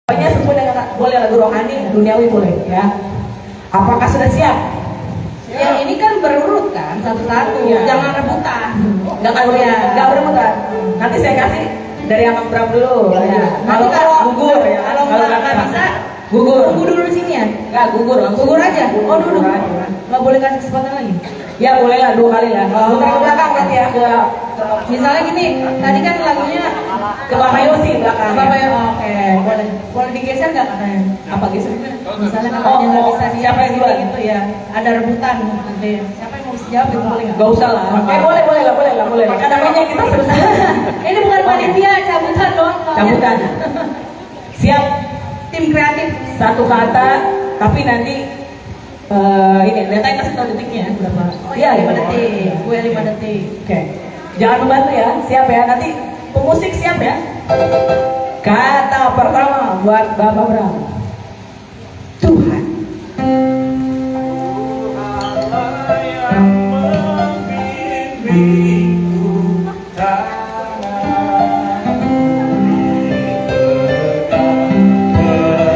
Pokoknya sesuai dengan boleh lagu rohani, duniawi boleh ya. Apakah sudah siap? Ya ini kan berurut kan satu-satu, Ya. jangan rebutan. Nggak berebutan. Nanti saya kasih dari Abang Bram dulu. Ya. Kalau gugur ya. Kalau nggak bisa, gugur. tunggu dulu sini ya. Nggak gugur langsung. Gugur aja. Oh duduk. Gugur aja. Nggak boleh kasih kesempatan lagi. Ya boleh lah 2 kali lah. Putar ke belakang berarti ya. Misalnya gini, tadi kan lagunya Ke Bapak Yosi belakang. Bapak ya, oke, boleh. Boleh digeser nggak katanya? Apa gitu? Misalnya katanya nggak bisa dia siapa yang duluan? gitu ya. Ada rebutan nanti. Siapa yang mau jawab itu boleh nggak? Gak usah lah. Boleh lah. Kan namanya kita terus. Ini bukan panitia, cabutan doang. Cabutan. Siap. Tim kreatif. Satu kata, tapi nanti ini lihatnya kasih tahu detiknya berapa. Oh iya, 5 detik. Gue 5 detik. Oke. Jangan membantu ya. Siap ya. Nanti pemusik siap ya. Kata pertama buat Bapak Bram. Tuhan.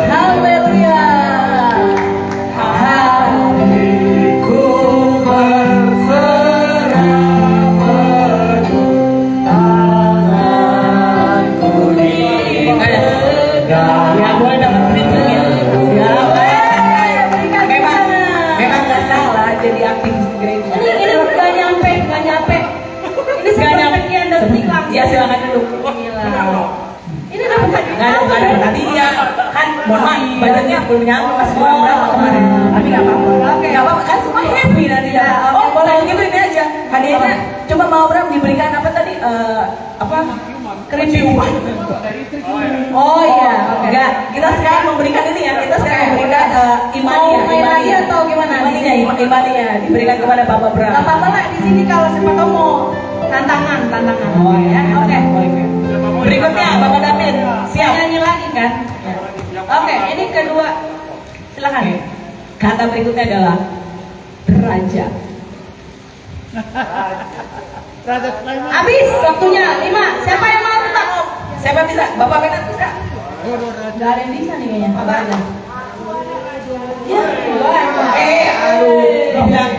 Haleluya. Hatiku berserah penuh, tanganku dipegang. Ya boleh dapat berikutnya. Siap. Memang nggak salah jadi aktif grade. Ini nggak nyampe. Ini sekian detik langsung. Ya silakan dulu. Gila. Ini udah bukan Nggak ada tadi ya kan mohon maaf budgetnya belum nyampe mas kurang berapa kemarin tapi nggak apa-apa. Oke. Nggak apa-apa kan semua happy nanti Ya, dapat. oke. Oh boleh gitu ini aja hadiahnya coba mau Bram diberikan apa tadi apa kerinciuan. Oh iya, Enggak, kita sekarang memberikan ini ya, kita sekarang memberikan Mau main lagi atau gimana? imaninya diberikan kepada Bapak Bram. Gak apa-apa lah di sini kalau siapa tahu mau tantangan. Oh ya, Oke. Berikutnya Bapak David, siap. Nyanyi lagi kan? Oke, ini kedua. Silakan. Kata berikutnya adalah raja. Habis waktunya 5. Siapa yang mau tetap? Siapa bisa? Bapak Bernard bisa? Gak ada yang bisa nih kayaknya. Apa aja? Ya, aduh, dibilang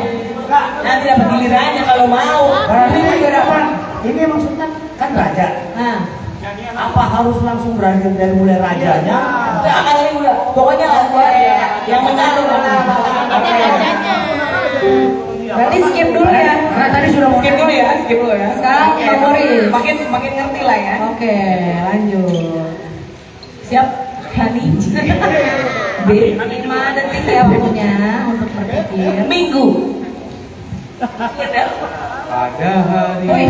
nanti dapat gilirannya kalau mau. Berarti kan gak dapat. Ini maksudnya kan raja. Nah, Apa harus langsung berakhir dari mulai rajanya? Udah akan ini udah, pokoknya yang menyatu. berarti skip dulu ya. Karena tadi sudah Skip dulu ya, skip dulu ya. Sekarang favorit. Makin ngerti lah ya. Oke, lanjut. Siap, Hani. B. 5 detik ya waktunya untuk berpikir. Minggu. Pada hari Wih,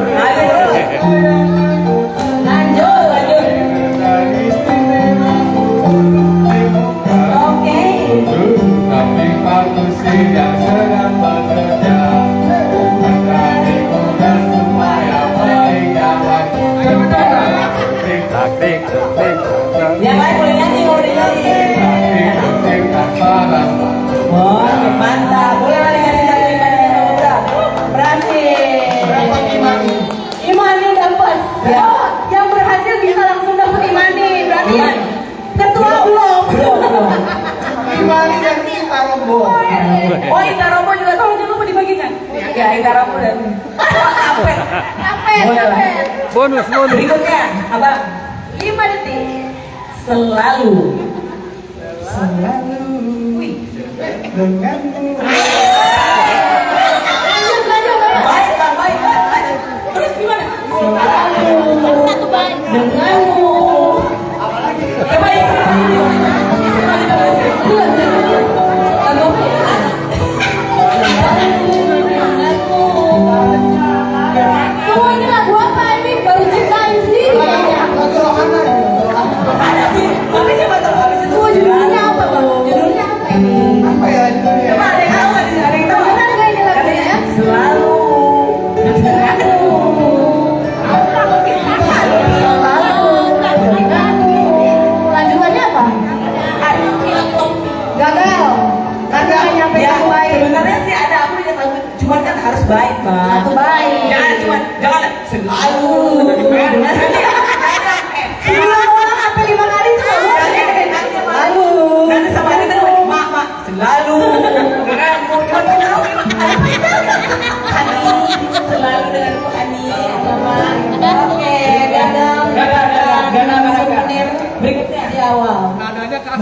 ayo terus. Lanjut. Oke. Kami manusia yang sedang bekerja mencari mudah supaya meninggalkan tik. Yang lain boleh nyanyi, Oh, mantap. Boleh lah dikasih dari Imani Bram. Berhasil. Berapa Imani? Imani dapat. Ya. Oh, yang berhasil bisa langsung dapat Imani. Berarti Imani. ketua belum. Belum. Imani dan kita rombong. Oh, Itarobo juga tolong jangan lupa dibagikan. Ya, Itarobo dan Ape. Boleh lah. Bonus. Berikutnya, apa? 5 detik. Selalu. Selalu Wih. denganmu. Baik, Bang, baik. Terus gimana? Denganmu. Coba ya. Tunggu, ini lagu apa ini? Baru ciptain sendiri kayaknya. Lagu rohana. Ada sih, tapi coba tahu habis itu Judulnya apa, Bang? Judulnya apa ini? Apa ya judulnya? Coba ada yang tahu nggak? Ada yang tahu? Benar nggak ini lagunya ya? Selalu. Selalu.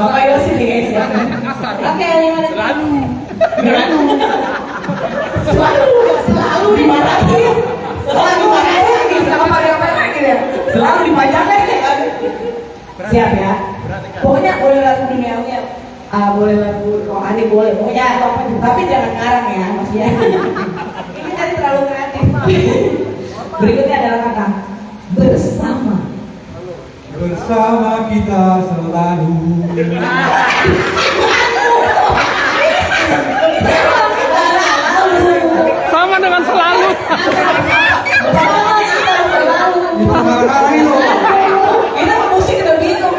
Bapak Yosi nih guys ya. Oke, 5 detik. Selalu dimarahin. Selalu dimarahin sama Pak Yosi gitu ya. Selalu dipajangin ya kan. Siap ya. Pokoknya boleh lagu duniawi ya. Boleh lagu rohani boleh. Pokoknya apa tapi jangan ngarang ya Mas ya. Ini tadi terlalu kreatif. Berikutnya adalah kata bersama. Bersama kita selalu. Sama dengan selalu. Kita musik udah bingung.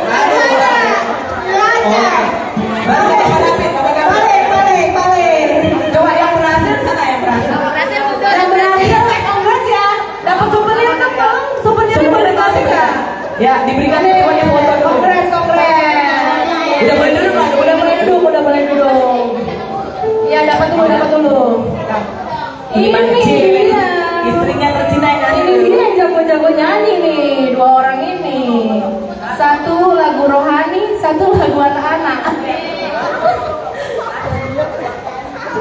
Coba yang berhasil sana yang berhasil. Dan berhasil, congrats ya. Dapat souvenir kan bang? Souvenirnya boleh dikasih ya? Ya diberikan semuanya foto dulu. Congrats. Udah boleh duduk lah, udah boleh duduk. Ya dapat dulu. Ini dia. istrinya tercinta yang nyanyi. Ini dia yang jago-jago nyanyi nih, 2 orang ini. Satu lagu rohani, satu lagu anak-anak.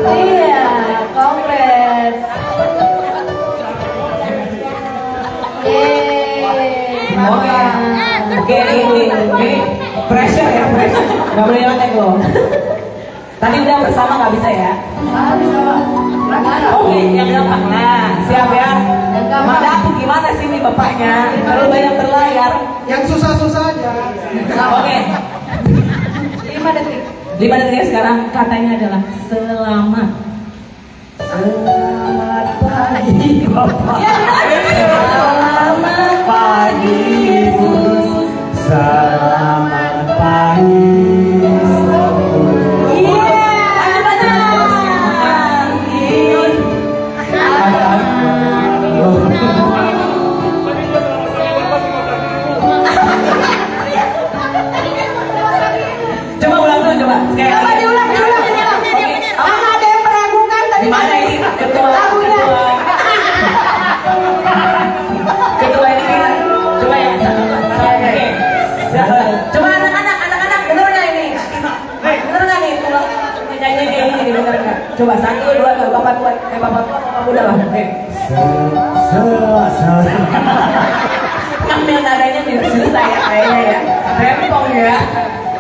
Iya, congrats. Yeay, Oke, ini pressure ya, pressure. Gak boleh nyanyi loh. Tadi udah bersama nggak bisa ya? Oke, yang gampang. Nah, siap ya? Mada aku gimana sih nih bapaknya? Terlalu banyak berlayar. Yang susah-susah aja. Oke. 5 detik. 5 detik sekarang katanya adalah selamat. Selamat pagi Bapak. Selamat pagi Ibu. Selamat pagi. Coba ulang dulu coba. Sekali lagi. Diulang. Karena ada yang meragukan tadi. Gimana ini ketua ini kan? Coba ya. Oke. Coba anak-anak bener nggak ini? Bener nggak nih? Nyanyi kayak gini bener nggak? Coba 1, 2, bapak tua, bapak muda lah. Oke. Ngambil nadanya tidak susah ya kayaknya ya. Rempong ya.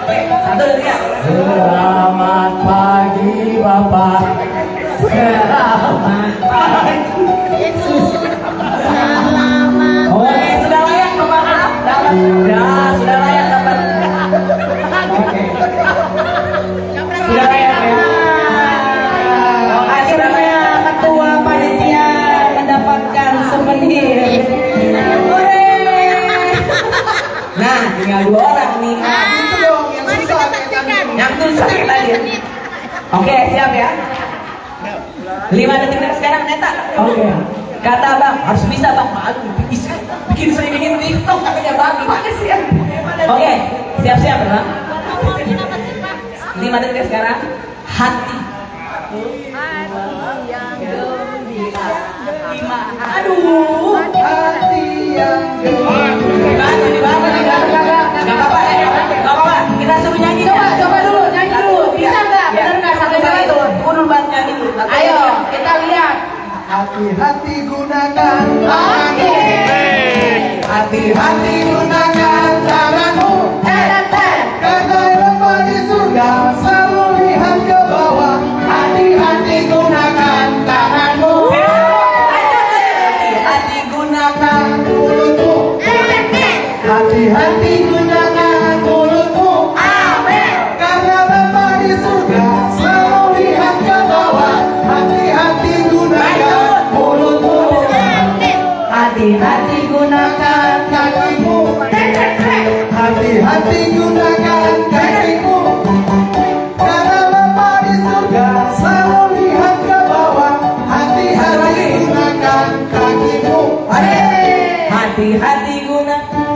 Oke, 1, 2, 3. Selamat pagi Bapak. Selamat pagi. Oke, sudah layak Bapak dapat. Ya, sudah layak dapat. Oke. Sudah layak ya. Akhirnya ketua panitia mendapatkan souvenir. Hore. Nah, tinggal 2 orang nih. Yang susah kita lihat. Oke, siap ya. 5 detik dari sekarang Neta. Oke. Kata Bang, harus bisa Bang. Malu bikin sering bikin TikTok katanya Bang. Gimana sih ya? Oke, siap-siap Bang. 5 detik dari sekarang. Hati. Aduh. Hati yang Dibantu. Gak apa-apa. Kita suruh nyanyi. Coba dulu, nyanyi dulu. Bisa nggak? Bener nggak? Sampai mana tuh? Tunggu dulu Bang nyanyi dulu. Ayo, kita lihat. hati-hati gunakan Oke. hati-hati gunakan tanganmu. Karena Bapa di surga selalu lihat ke bawah. Hati-hati gunakan tanganmu. Hati gunakan Mulutmu. Hati-hati gunakan mulutmu. Amin. Karena Bapa di surga selalu lihat ke bawah. Hati-hati gunakan mulutmu. hati-hati gunakan Kakimu. Hati-hati gunakan kakimu. Karena Bapa di surga selalu lihat ke bawah. Hati-hati gunakan kakimu. hati-hati gunakan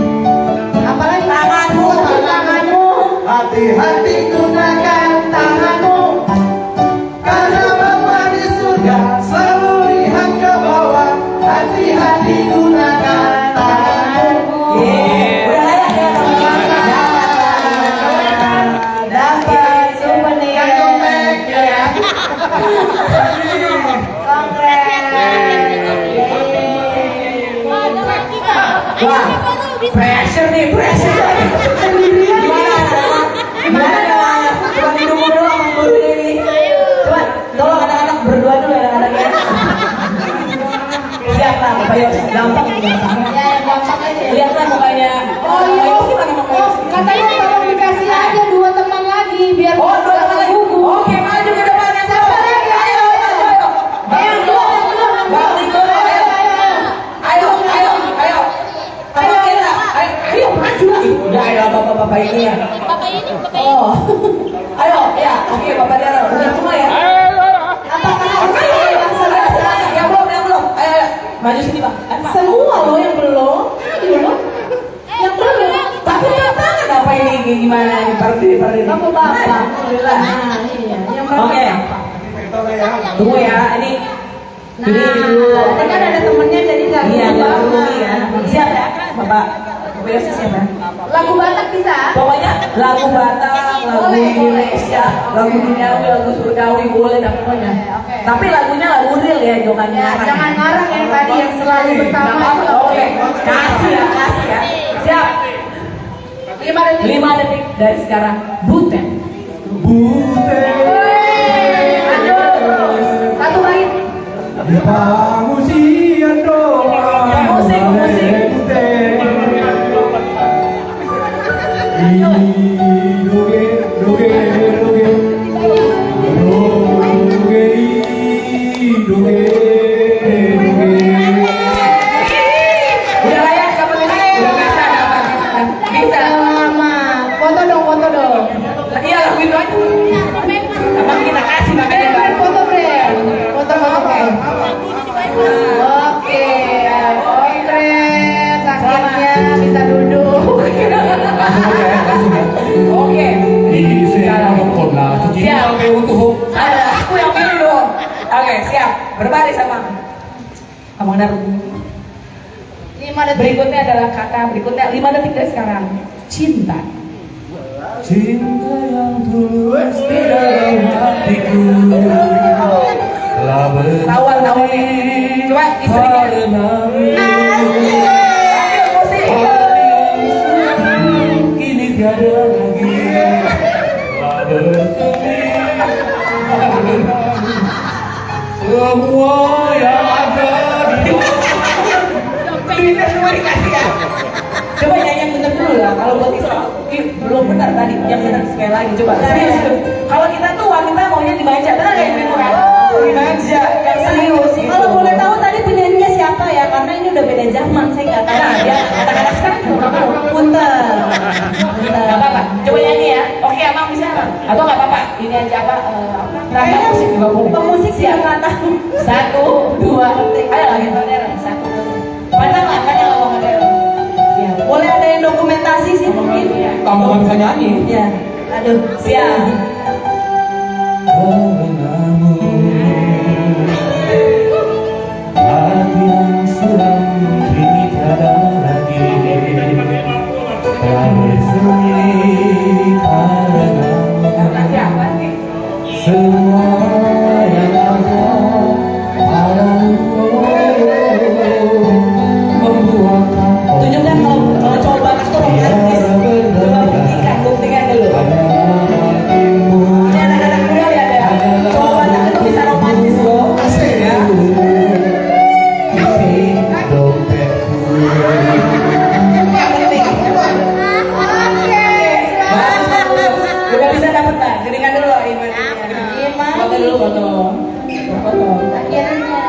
Apalagi? tanganmu. Hati-hati gunakan tanganmu. Karena Bapa di surga selalu lihat ke bawah. Hati-hati gunakan tanganmu. Udah layak ya teman-teman. bapak ini ya. Oh, ayo ya, oke bapak Dero, udah semua ya. Apakah Yang belum, ayo, maju sini bang. semua loh yang belum? Yang belum? Tapi tangan apa ini gimana ini parodi. Bapak. Alhamdulillah. Nah, iya. Yang belum Oke. apa? Tunggu ya, ini. Nah, Ini dulu. tadi kan ada temennya jadi nggak Iya, lupa. dulu ya. Siap ya, bapak. Bapak Yosi siap ya. Lagu Batak bisa? Pokoknya lagu Batak, lagu Boleh, Indonesia, lagu duniawi, lagu surgawi boleh dah pokoknya. Oke. Tapi lagunya lagu real ya, jangan Ya, ngarang. jangan ngarang yang tadi yang selalu bersama. Oke, kasih ya. Siap. 5 detik. 5 detik dari sekarang. Butet. Aduh, terus. Satu bait. Pamusian doa Musik. Udah layak kapan ini? Udah bisa dapat. Bisa. Selamat. Foto dong. Iya lagu itu aja. Abang kita kasih makanya Brand, baru. foto brand. Foto. Oke, Brand. Akhirnya bisa duduk. Oke. Siap. Ada aku yang pilih dong. Oke, siap. Berbaris sama Abang Daru. 5 detik. Berikutnya adalah kata berikutnya 5 detik dari sekarang. Cinta. Cinta yang tulus di dalam hatiku telah Tawar. Coba istrinya. Ayo musik. kini tiada lagi telah bersemi semua yang ada di Duitnya semua dikasih ya. Coba nyanyi yang bener dulu lah. Kalau buat istri, belum benar tadi. Yang benar sekali lagi. Coba serius. Kalau kita tuh wanita maunya dimanja. Benar nggak yang bener kan? Dimanja. Yang serius. Kalau boleh tahu tadi penyanyinya siapa ya? Karena ini udah beda zaman, saya nggak tahu. Nah, dia anak-anak sekarang juga nggak tahu. Punten. Nggak apa-apa. Coba nyanyi ya. Oke, Abang bisa Abang. Atau nggak apa-apa. Ini aja apa? Rangka musik juga boleh. Pemusik sih Siap. nggak tahu. 1, 2, ayo lagi modern. 1, 2. Pandang Bang modern. Siap. Boleh ada yang dokumentasi sih mungkin. kamu nggak bisa nyanyi Ya. Aduh, Siap. karenamu hati yang suram kini tiada lagi telah bersemi Karena karenamu siapa sih? semua yang ada padamu membuatkan Tunjukkan kalau cowok bagus tuh romantis. Coba buktikan dulu. Ini anak-anak muda lihat ya. Cowok batak itu bisa romantis loh. Asik ya. isi dompetku Yang penting. Bagus. Udah bisa dapat tak? Gedengan dulu Iman. Foto dulu foto. Foto. akhirnya.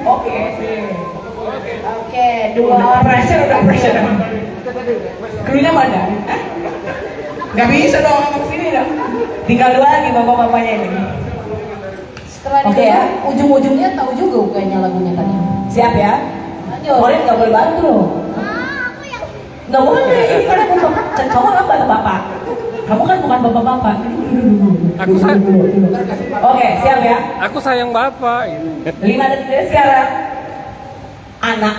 Oke. Sip. Oke, Udah 2. pressure. Krunya mana? Hah? Gak bisa dong ke sini dong. Tinggal 2 lagi bapak-bapaknya ini. Setelah Oke itu ya. ujung-ujungnya tahu juga kayaknya lagunya tadi. Siap ya? Lanjut. Boleh nggak boleh bantu loh? Nggak boleh. Ini kan aku bapak. Kamu kan bapak. Kamu kan bukan bapak-bapak. Oke, siap ya? Aku sayang bapak. 5 detik dari sekarang. Anak.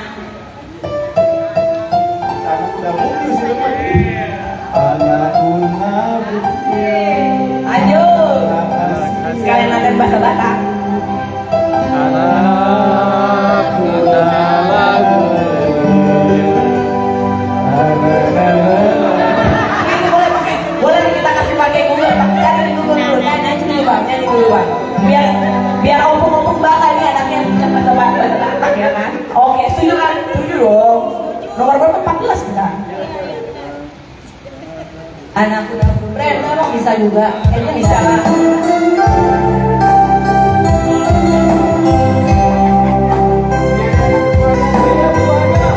anakku nabut Ayo. Sekalian ada bahasa Batak. Anakku dalam Ini boleh pakai. Boleh kita kasih pakai Google. Cari di Google dulu. Nyanyi dulu bang. Nyanyi dulu bang. Biar opung-opung Batak nih anaknya bisa bahasa Batak ya kan? Oke, setuju kan? Setuju dong. Nomor berapa? 14 kita. Anakku dalam Brand memang bisa juga. kayaknya bisa lah.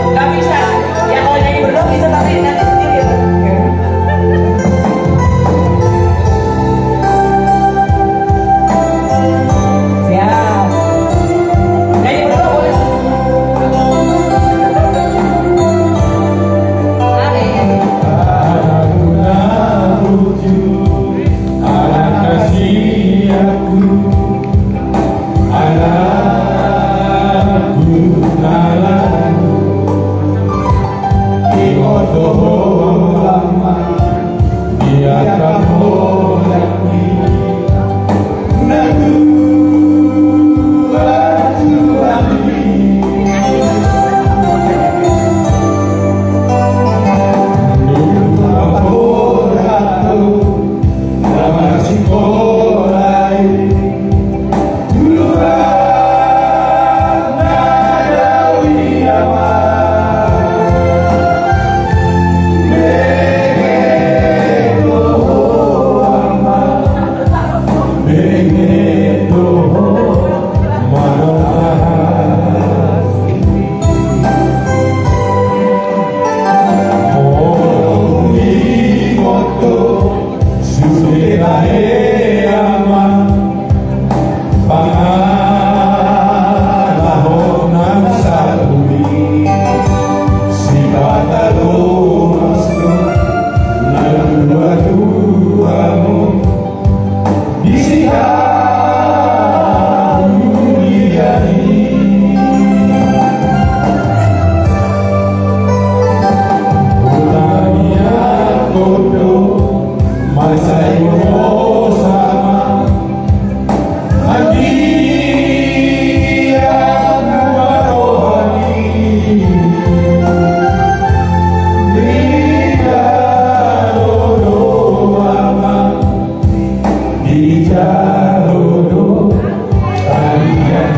Gak bisa. Ya kalau nyanyi berdua bisa tapi nanti sendiri. Ayo sama hadiah rohani Dika dodo aman Dika dodo kalian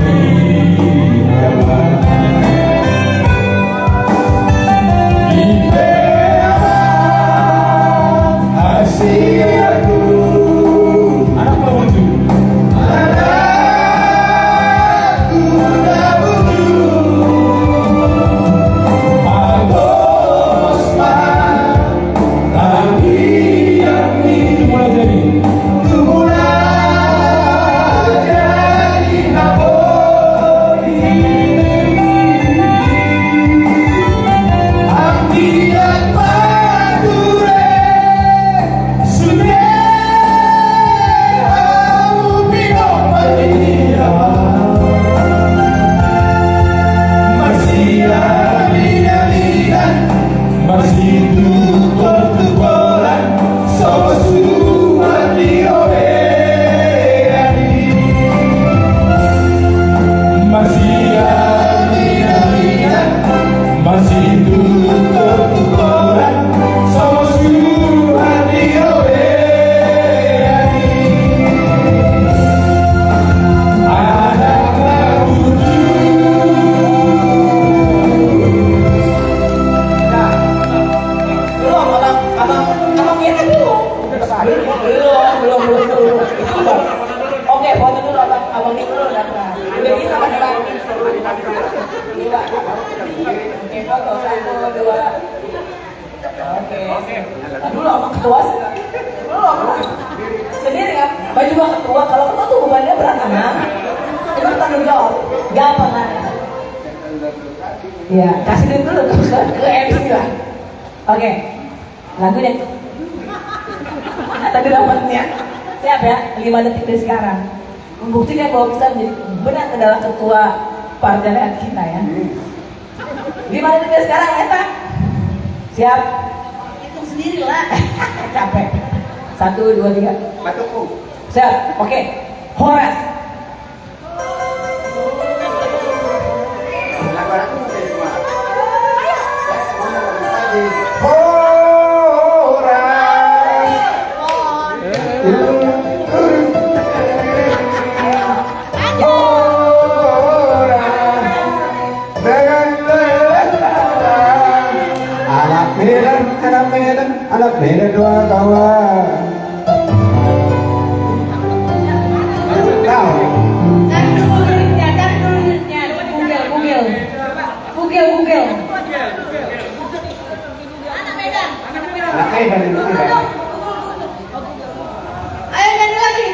sendiri kan, baju bang ketua, kalau ketua tuh bebannya berat kan? Itu tanggung jawab, gampang kan? Ya, kasih duit dulu ke MC lah. Oke, lagunya mana tadi dapatnya? Siap ya, 5 detik dari sekarang. Membuktikan bahwa bisa menjadi benar adalah ketua partai kita ya. 5 detik dari sekarang ya, tak? Siap? Hitung sendiri lah. Capek. 1, 2, 3. Siap, oke. Horas. Anak Medan doa kawan. Cari dulu duitnya, Google. Anak Medan. Ayo nyanyi lagi.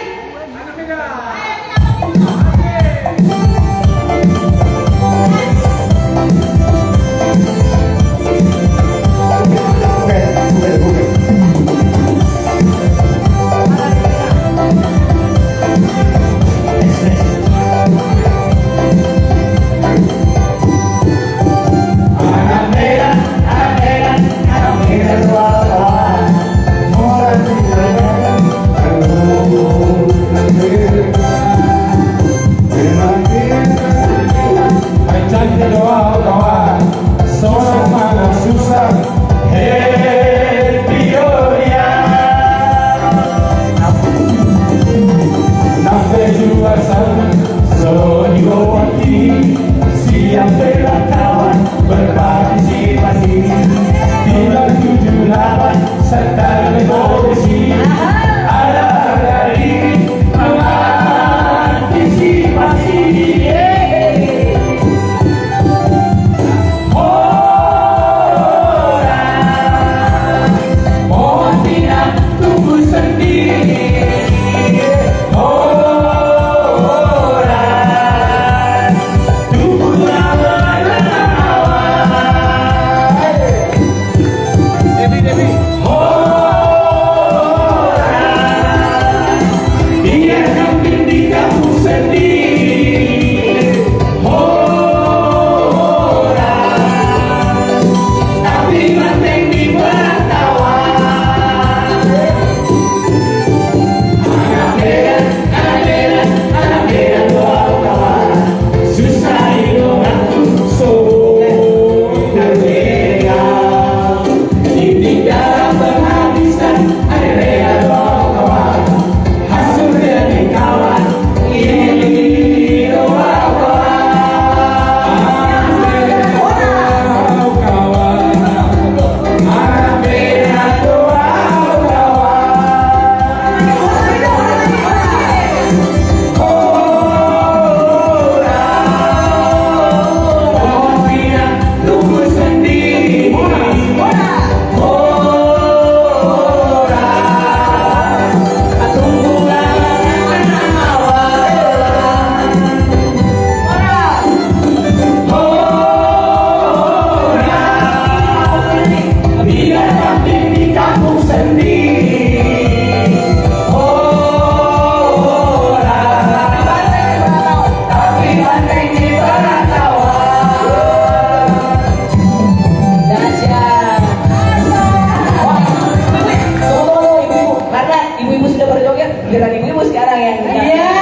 ibu-ibu sudah berjoget, giliran ibu-ibu sekarang yang Iya.